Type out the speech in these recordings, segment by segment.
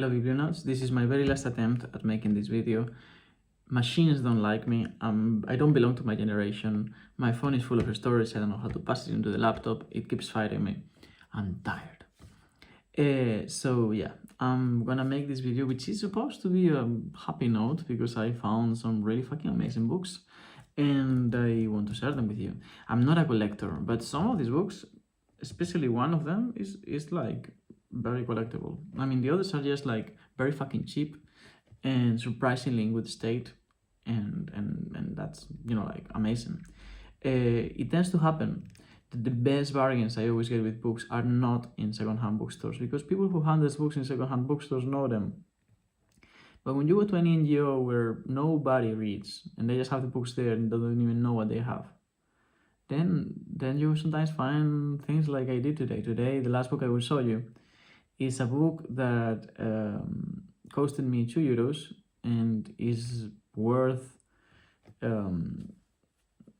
Hello Biblionauts, this is my very last attempt at making this video. Machines don't like me, I don't belong to my generation, my phone is full of storage, I don't know how to pass it into the laptop, it keeps fighting me. I'm tired. So yeah, I'm gonna make this video, which is supposed to be a happy note because I found some really fucking amazing books and I want to share them with you. I'm not a collector, but some of these books, especially one of them, is like very collectible. I mean, the others are just like very fucking cheap and surprisingly in good state, and that's, you know, like amazing. It tends to happen that the best bargains I always get with books are not in secondhand bookstores because people who hand us books in secondhand bookstores know them. But when you go to an NGO where nobody reads and they just have the books there and don't even know what they have, then you sometimes find things like I did today. Today, the last book I will show you is a book that costed me €2 and is worth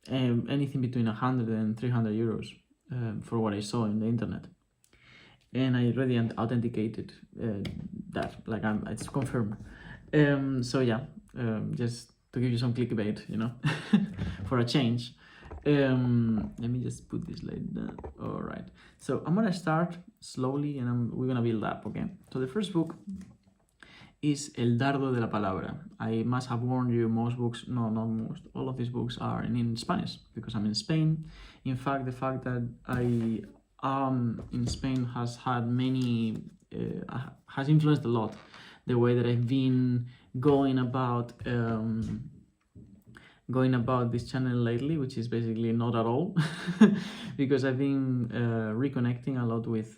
anything between 100 and 300 euros for what I saw in the internet. And I already authenticated that, like it's confirmed. So yeah, just to give you some clickbait, you know, for a change. Let me just put this like that. All right, so I'm gonna start slowly and we're gonna build up, okay? So the first book is El Dardo de la Palabra. I must have warned you, most books, no, not most, all of these books are in Spanish because I'm in Spain. In fact, the fact that I am in Spain has had many, has influenced a lot the way that I've been going about this channel lately, which is basically not at all, because I've been reconnecting a lot with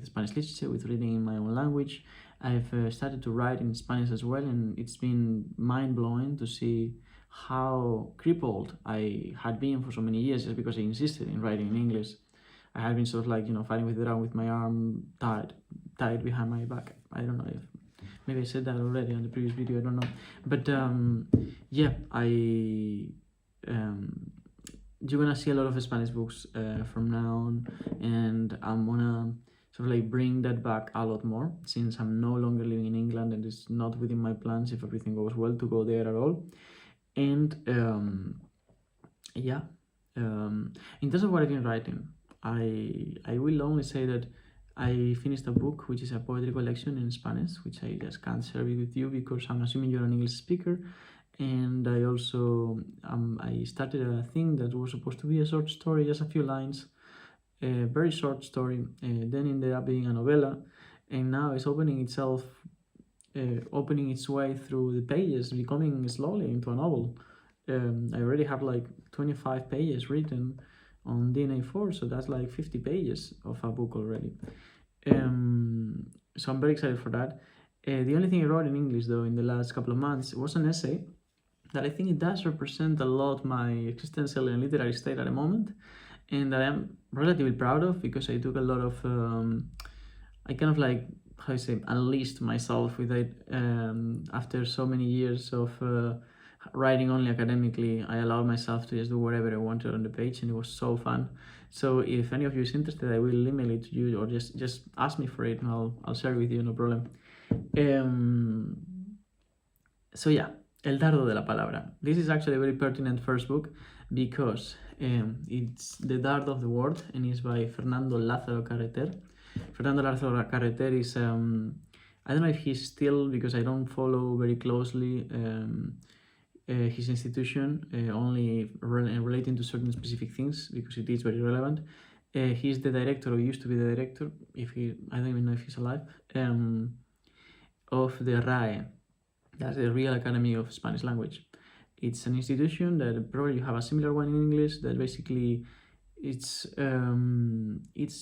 Spanish literature, with reading in my own language. I've started to write in Spanish as well, and it's been mind-blowing to see how crippled I had been for so many years just because I insisted in writing in English. I had been sort of like, you know, fighting with it out with my arm tied behind my back. I don't know if maybe I said that already on the previous video, I don't know. But yeah, you're gonna see a lot of Spanish books from now on, and I'm gonna sort of like bring that back a lot more since I'm no longer living in England and it's not within my plans, if everything goes well, to go there at all. And yeah, in terms of what I've been writing, I will only say that I finished a book which is a poetry collection in Spanish, which I just can't share it with you because I'm assuming you're an English speaker. And I also I started a thing that was supposed to be a short story, just a few lines, a very short story, then ended up being a novella, and now it's opening its way through the pages, becoming slowly into a novel. I already have like 25 pages written on DNA4, so that's like 50 pages of a book already. So I'm very excited for that. The only thing I wrote in English though in the last couple of months was an essay that I think it does represent a lot my existential and literary state at the moment, and that I'm relatively proud of because I took a lot of I kind of like, how you say, unleashed myself with it after so many years of writing only academically. I allowed myself to just do whatever I wanted on the page, and it was so fun. So if any of you is interested, I will email it to you, or just ask me for it and I'll share it with you, no problem. So yeah, El Dardo de la Palabra. This is actually a very pertinent first book because it's The Dart of the Word, and it's by Fernando Lázaro Carreter. Fernando Lázaro Carreter is, I don't know if he's still, because I don't follow very closely his institution, only relating to certain specific things because it is very relevant. He's the director, or used to be the director, I don't even know if he's alive, of the RAE. That's the Real Academy of Spanish Language. It's an institution that probably you have a similar one in English, that basically its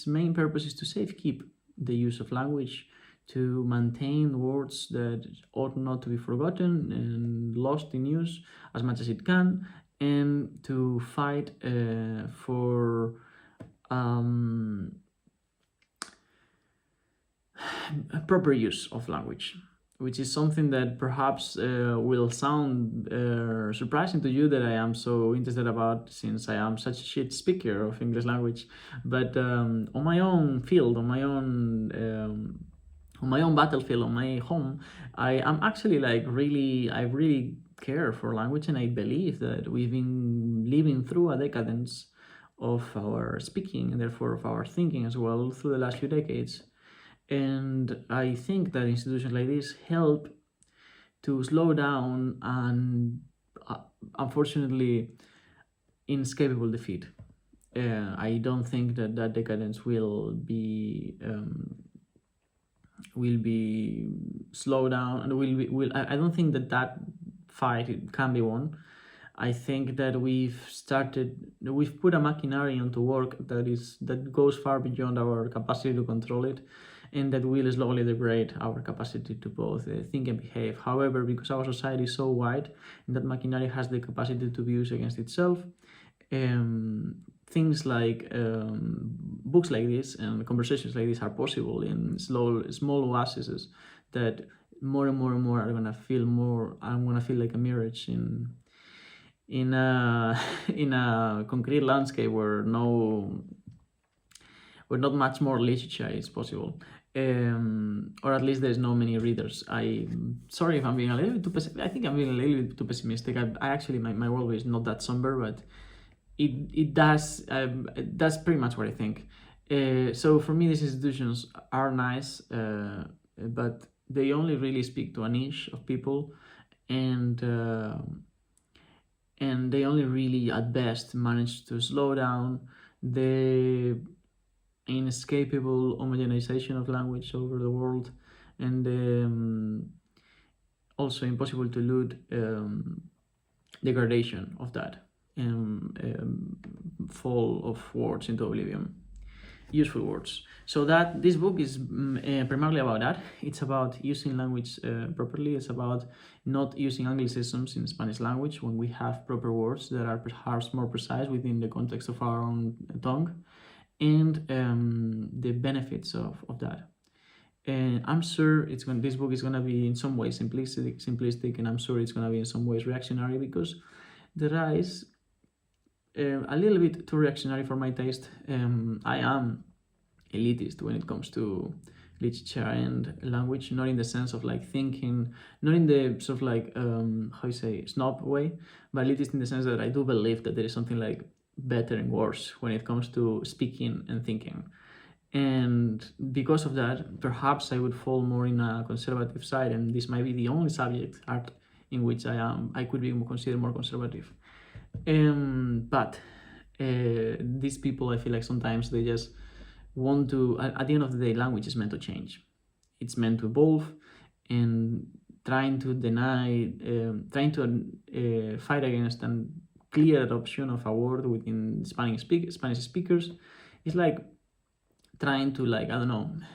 main purpose is to safekeep the use of language, to maintain words that ought not to be forgotten and lost in use as much as it can, and to fight for proper use of language, which is something that perhaps will sound surprising to you that I am so interested about, since I am such a shit speaker of English language. But on my own field, on my own on my own battlefield, on my home, I am actually like I really care for language, and I believe that we've been living through a decadence of our speaking and therefore of our thinking as well through the last few decades. And I think that institutions like this help to slow down and unfortunately inescapable defeat. I don't think that that decadence will be slowed down, and will I don't think that that fight can be won. I think that we've put a machinery onto work that goes far beyond our capacity to control it, and that will slowly degrade our capacity to both think and behave. However, because our society is so wide, and that machinery has the capacity to be used against itself, things like books like this and conversations like this are possible in small oases that more and more and more are gonna feel more. I'm gonna feel like a mirage in a in a concrete landscape where not much more literature is possible. Or at least there's no many readers. Sorry if I'm being a little bit too pessimistic. I think I'm being a little bit too pessimistic. I actually my worldview is not that somber, but that's pretty much what I think. So for me, these institutions are nice, but they only really speak to a niche of people, and they only really at best manage to slow down the inescapable homogenization of language over the world, and also impossible to elude degradation of that fall of words into oblivion, useful words. So that this book is primarily about that. It's about using language properly. It's about not using anglicisms in Spanish language when we have proper words that are perhaps more precise within the context of our own tongue, and the benefits of that. And I'm sure this book is going to be in some ways simplistic, and I'm sure it's going to be in some ways reactionary, because the rise a little bit too reactionary for my taste. I am elitist when it comes to literature and language, not in the sense of like thinking, not in the sort of like how you say snob way, but elitist in the sense that I do believe that there is something like better and worse when it comes to speaking and thinking. And because of that, perhaps I would fall more in a conservative side, and this might be the only subject, art, in which I could be considered more conservative. But these people, I feel like sometimes they just want to, at the end of the day, language is meant to change. It's meant to evolve, and trying to fight against and clear adoption of a word within Spanish speakers is like trying to, like, I don't know,